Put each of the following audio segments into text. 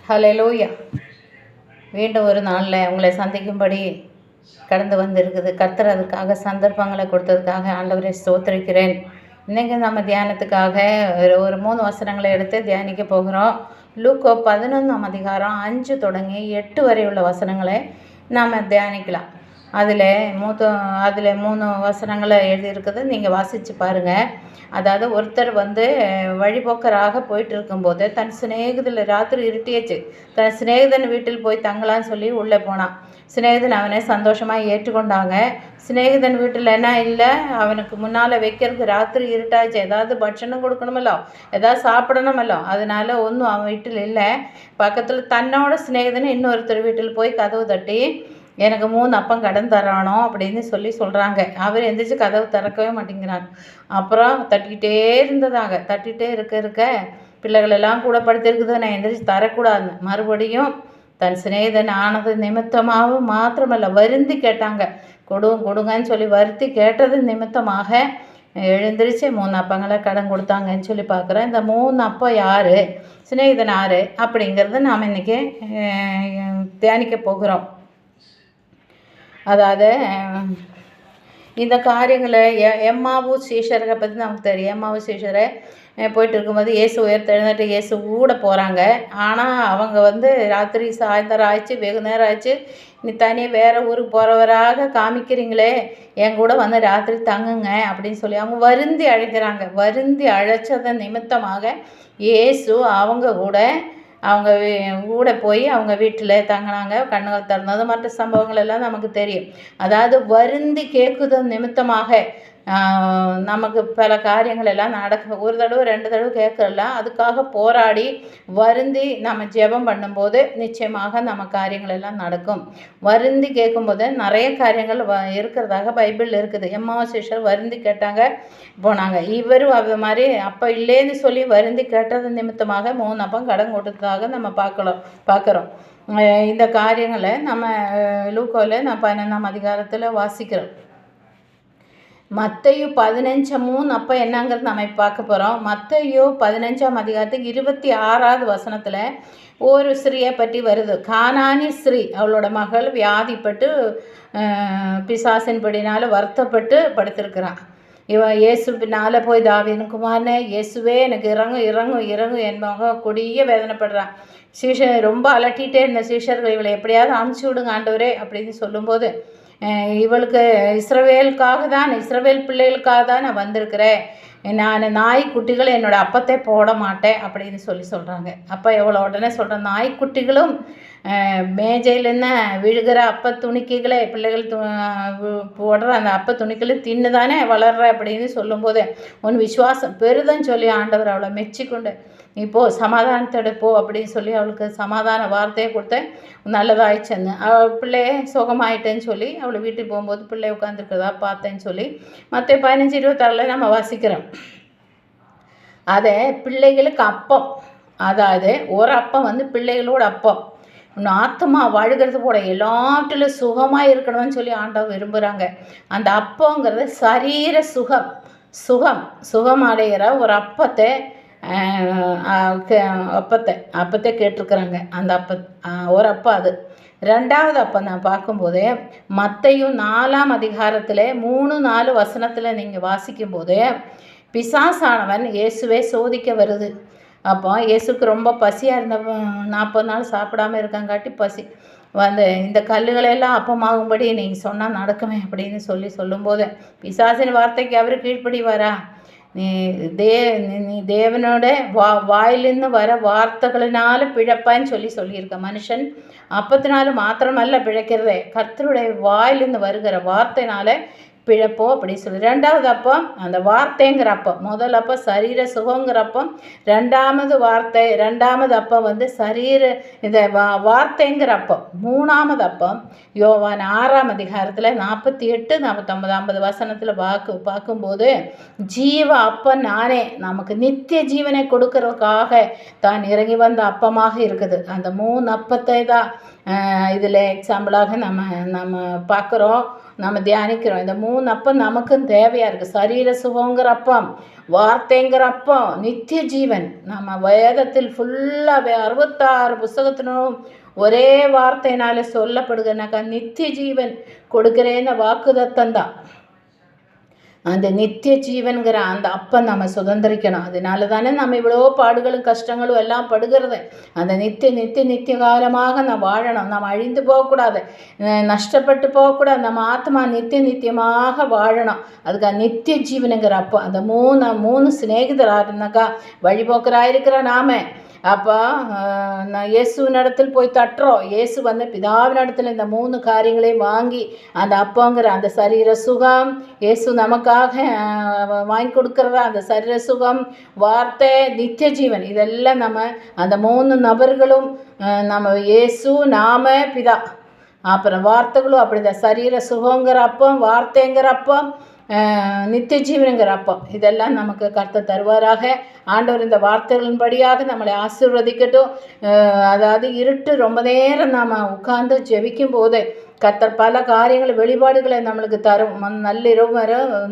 ஹல்லேலூயா. மீண்டும் ஒரு நாளில் உங்களை சந்திக்கும்படி கடந்து வந்திருக்குது. கர்த்தர் அதுக்காக சந்தர்ப்பங்களை கொடுத்ததுக்காக ஆண்டவரை ஸ்தோத்திரிக்கிறேன். இன்றைக்கி நம்ம தியானத்துக்காக ஒரு 3 வசனங்களை எடுத்து தியானிக்க போகிறோம். லூக்கா 11ஆம் அதிகாரம் 5 தொடங்கி 8 வரை உள்ள வசனங்களை நாம் தியானிக்கலாம். அதில் 3 வசனங்களை எழுதியிருக்குது, நீங்கள் வாசித்து பாருங்கள். அதாவது ஒருத்தர் வழிபோக்கராக போயிட்டு இருக்கும்போது தன் சிநேகிதில் ராத்திரி இருட்டியாச்சு, தன் சிநேகிதன் வீட்டில் போய் தங்கலான்னு சொல்லி உள்ளே போனான். சிநேகிதன் அவனை சந்தோஷமாக ஏற்றுக்கொண்டாங்க. சிநேகிதன் வீட்டில் என்ன இல்லை, அவனுக்கு முன்னால் வைக்கிறதுக்கு ராத்திரி இருட்டாச்சு, ஏதாவது பட்சணம் கொடுக்கணுமല്ലോ, ஏதாவது சாப்பிடணுமല്ലോ. அதனால ஒன்றும் அவன் வீட்டில் இல்லை. பக்கத்தில் தன்னோட சிநேகிதன் இன்னொருத்தர் வீட்டில் போய் கதவு தட்டி, எனக்கு 3 அப்பம் கடன் தரானோ அப்படின்னு சொல்கிறாங்க. அவர் எந்திரிச்சு கதவு திறக்கவே மாட்டேங்கிறாங்க. அப்புறம் தட்டிகிட்டே இருக்க பிள்ளைகளெல்லாம் கூட படுத்திருக்குது, நான் எந்திரிச்சு தரக்கூடாது. மறுபடியும் தன் சிநேகிதன் ஆனது நிமித்தமாகவும் மாத்திரமல்ல வருந்தி கேட்டாங்க. கொடுங்கன்னு சொல்லி வருத்தி கேட்டது நிமித்தமாக எழுந்திரிச்சு 3 அப்பங்களை கடன் கொடுத்தாங்கன்னு சொல்லி பார்க்குறேன். இந்த 3 அப்பம் யார், சிநேகிதன் யார் அப்படிங்கிறத நாம் இன்றைக்கி தியானிக்க போகிறோம். அதாவது இந்த காரியங்களை எம்மாவூஸ் சீஷரை பற்றி நமக்கு தெரியும். எம்மாவூஸ் சீஷரை போயிட்டு இருக்கும்போது இயேசு உயர்த்தெழுந்துட்டு இயேசு கூட போகிறாங்க. ஆனால் அவங்க ராத்திரி சாயந்தரம் ஆயிடுச்சு, வெகு நேரம் ஆயிடுச்சு, நீ தனியாக வேறு ஊருக்கு போகிறவராக காமிக்கிறீங்களே, என் கூட ராத்திரி தங்குங்க அப்படின்னு சொல்லி அவங்க வருந்தி அழைக்கிறாங்க. வருந்தி அழைச்சதன் நிமித்தமாக இயேசு அவங்க கூட போய் அவங்க வீட்டில் தங்கினாங்க. கண்ணுகள் திறந்தது மற்ற சம்பவங்கள் எல்லாம் நமக்கு தெரியும். அதாவது வருந்தி கேட்குதல் நிமித்தமாக நமக்கு பல காரியங்கள் எல்லாம் நடக்கும். ஒரு தடவை 2 தடவை கேட்கலாம். அதுக்காக போராடி வருந்தி நம்ம ஜெபம் பண்ணும்போது நிச்சயமாக நம்ம காரியங்கள் எல்லாம் நடக்கும். வருந்தி கேட்கும்போது நிறைய காரியங்கள் இருக்கிறதாக பைபிள் இருக்குது. எம்மாவூஸ் சீஷர் வருந்தி கேட்டாங்க, போனாங்க. இவரும் அது மாதிரி அப்போ இல்லைன்னு சொல்லி வருந்தி கேட்டது நிமித்தமாக 3 அப்பம் கடன் கொடுத்ததாக நம்ம பார்க்குறோம். இந்த காரியங்களை நம்ம லூக்காவில் 15ஆம் அதிகாரத்தில் வாசிக்கிறோம். மத்தேயு 15:3 அப்போ என்னங்கிறது நம்ம பார்க்க போகிறோம். மத்தேயு 15ஆம் அதிகாரத்துக்கு 26வது வசனத்தில் ஒரு ஸ்திரீயை பற்றி வருது. கானானி ஸ்திரீ, அவளோட மகள் வியாதிப்பட்டு பிசாசின்படினால் வருத்தப்பட்டு படுத்திருக்கிறான். இவன் இயேசு பின்னால் போய் தாவீதின் குமாரனே இயேசுவே எனக்கு இறங்கும் என்பவங்க கொடிய வேதனைப்படுறான். சீஷர் ரொம்ப அலட்டிகிட்டே இருந்த சீஷர்கள், இவளை எப்படியாவது அனுப்பிச்சி விடுங்க ஆண்டவரே அப்படின்னு சொல்லும்போது, இவளுக்கு இஸ்ரவேல் பிள்ளைகளுக்காக தான் நான் வந்திருக்கிறேன், நான் நாய்க்குட்டிகள் என்னோடய அப்பத்தை போட மாட்டேன் அப்படின்னு சொல்கிறாங்க. அப்போ எவ்வளோ உடனே சொல்கிறேன், நாய்க்குட்டிகளும் மேஜையிலன்னு விழுகிற அப்ப துணிக்கைகளை பிள்ளைகள் போடுற அந்த அப்ப துணிக்கைகளை தின்னு தானே வளர்ற அப்படின்னு சொல்லும்போது உன் விசுவாசம் பெருதுன்னு சொல்லி ஆண்டவர் அவளை மெச்சிக்கொண்டு இப்போது சமாதானத்தோட போ அப்படின்னு சொல்லி அவளுக்கு சமாதான வார்த்தையை கொடுத்தேன். நல்லதாகிடுச்சுன்னு அவள் பிள்ளைய சுகமாயிட்டேன்னு சொல்லி அவளை வீட்டுக்கு போகும்போது பிள்ளை உட்காந்துருக்கிறதா பார்த்தேன்னு சொல்லி மற்ற 15-26 நம்ம வாசிக்கிறோம். அதை பிள்ளைகளுக்கு அப்பம், அதாவது ஒரு அப்பம் பிள்ளைகளோட அப்பம், இன்னும் ஆத்மா வாழ்கிறது கூட எல்லாத்திலும் சுகமாக இருக்கணும்னு சொல்லி ஆண்டவர் விரும்புகிறாங்க. அந்த அப்பங்கிறது சரீர சுகம் அடைகிற ஒரு அப்பத்தை கேட்டிருக்கிறாங்க. அந்த ஒரு அப்பம் அது. 2வது அப்பம் நான் பார்க்கும்போது மத்தேயு 4ஆம் அதிகாரத்தில் 3-4 வசனத்தில் நீங்கள் வாசிக்கும்போது பிசாசானவன் இயேசுவே சோதிக்க வருது. அப்போ இயேசுக்கு ரொம்ப பசியாக இருந்த 40 நாள் சாப்பிடாமல் இருக்காங்காட்டி பசி இந்த கல்லுகளெல்லாம் அப்பமாகும்படி நீங்கள் சொன்னால் நடக்குமே அப்படின்னு சொல்லும்போது பிசாசின் வார்த்தைக்கு அவர் கீழ்ப்படிவாரா? நீ தேவனோட வாயிலிருந்து வர வார்த்தைகளினால பிழைப்பான்னு சொல்லியிருக்க. மனுஷன் அப்பத்தினால மாத்திரமல்ல பிழைக்கிறதே, கர்த்தருடைய வாயிலிருந்து வருகிற வார்த்தைனால பிழைப்போம் அப்படின்னு சொல்லி. 2வது அப்பம் அந்த வார்த்தைங்கிற அப்பம். முதல் அப்பம் சரீர சுகங்கிற அப்பம். 2வது அப்பம் சரீர இந்த வார்த்தைங்கிற அப்பம். 3வது அப்பம் யோவான் 6ஆம் அதிகாரத்தில் 48, 49, 50 வசனத்தில் பார்க்கும்போது ஜீவ அப்பம் நானே, நமக்கு நித்திய ஜீவனை கொடுக்கறதுக்காக தான் இறங்கி வந்த அப்பமாக இருக்குது. அந்த 3 அப்பத்தை தான் இதில் எக்ஸாம்பிளாக நம்ம பார்க்குறோம், நம்ம தியானிக்கிறோம். இந்த 3 அப்பம் நமக்கும் தேவையாக இருக்குது. சரீர சுகங்கிற அப்பம், வார்த்தைங்கிற அப்போ நித்திய ஜீவன். நம்ம வேதத்தில் ஃபுல்லாக 66 புஸ்தகத்தினும் ஒரே வார்த்தையினால சொல்லப்படுகிறனாக்கா நித்திய ஜீவன் கொடுக்குறேன்னு வாக்குதத்தம் தான். அந்த நித்திய ஜீவன்கிற அந்த அப்போ நம்ம சுதந்திரிக்கணும். அதனால தானே நம்ம இவ்வளோ பாடுகளும் கஷ்டங்களும் எல்லாம் படுகிறது. அந்த நித்திய காலமாக நம்ம வாழணும். நம்ம அழிந்து போகக்கூடாது, நஷ்டப்பட்டு போகக்கூடாது. நம்ம ஆத்மா நித்தியமாக வாழணும். அதுக்கு நித்திய ஜீவனுங்கிற அப்போ அந்த மூணு சிநேகிதராக இருந்தாக்கா வழிபோக்கராயிருக்கிற நாம அப்போ நான் இயேசுவின் இடத்தில் போய் தட்டுறோம். இயேசு வந்து பிதாவின் இடத்துல இந்த 3 காரியங்களையும் வாங்கி அந்த அப்போங்கிற அந்த சரீர சுகம், இயேசு நமக்காக வாங்கி கொடுக்குறதா அந்த சரீர சுகம், வார்த்தை, நித்திய ஜீவன், இதெல்லாம் நம்ம அந்த 3 நபர்களும் நம்ம இயேசு, நாம, பிதா, அப்புறம் வார்த்தைகளும் அப்படிதான். சரீர சுகங்கிற அப்போ, வார்த்தைங்கிற அப்போ, நித்திய ஜீவனுங்கிற அப்போ, இதெல்லாம் நமக்கு கர்த்தர் தருவாராக. ஆண்டவர் இந்த வார்த்தைகளின்படியாக நம்மளை ஆசீர்வதிக்கட்டும். அதாவது இருட்டு ரொம்ப நேரம் நாம் உட்கார்ந்து ஜெபிக்கும் போது கர்த்தர் பல காரியங்கள் வெளிப்பாடுகளை நம்மளுக்கு தரும்.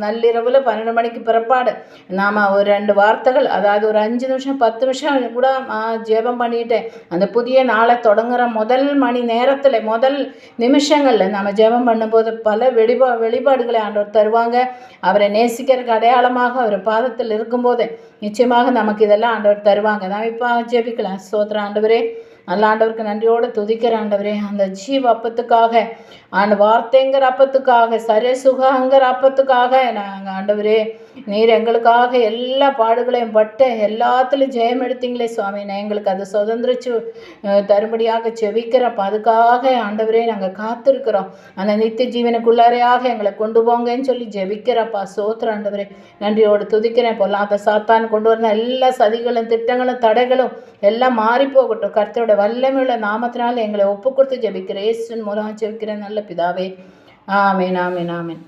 நள்ளிரவில் 12 மணிக்கு பிறப்பாடு நாம் ஒரு 2 வார்த்தைகள், அதாவது ஒரு 5 நிமிஷம் 10 நிமிஷம் கூட ஜெபம் பண்ணிட்டேன். அந்த புதிய நாளை தொடங்குகிற முதல் மணி நேரத்தில், முதல் நிமிஷங்களில் நம்ம ஜெபம் பண்ணும்போது பல வெளிப்பாடுகளை ஆண்டவர் தருவாங்க. அவரை நேசிக்கிறதுக்கு அடையாளமாக அவர் பாதத்தில் இருக்கும்போது நிச்சயமாக நமக்கு இதெல்லாம் ஆண்டவர் தருவாங்க. நாம் இப்போ ஜெபிக்கலாம். ஸ்தோத்திரம் ஆண்டவரே, நல்ல ஆண்டவருக்கு நன்றியோடு துதிக்கிற ஆண்டவரே, அந்த ஜீவ அப்பத்துக்காக, அந்த வார்த்தைங்கிற அப்பத்துக்காக, சுகங்கிற அப்பத்துக்காக நாங்கள் ஆண்டவரே, நீர் எங்களுக்காக எல்லா பாடுகளையும் பட்டு எல்லாத்துலேயும் ஜெயம் எடுத்தீங்களே சுவாமி. எங்களுக்கு அதை சுதந்திரிச்சு தரும்படியாக செவிக்கிறப்ப அதுக்காக ஆண்டவரே நாங்கள் காத்திருக்கிறோம். அந்த நித்திய ஜீவனுக்குள்ளாரையாக எங்களை கொண்டு போங்கன்னு சொல்லி ஜெபிக்கிறப்பா. சோத்திர ஆண்டவரே, நன்றியோடு துதிக்கிறேன். பொல்லாத சாத்தான் கொண்டு வர எல்லா சதிகளும் திட்டங்களும் தடைகளும் எல்லாம் மாறி போகட்டும். கர்த்தரோட வல்லமையுள்ள நாமத்தினால் எங்களை ஒப்பு கொடுத்து ஜெபிக்கிறேன். இயேசுவின் மூலமாக ஜெபிக்கிறேன் நல்ல பிதாவே. ஆமேன், ஆமேன், ஆமேன்.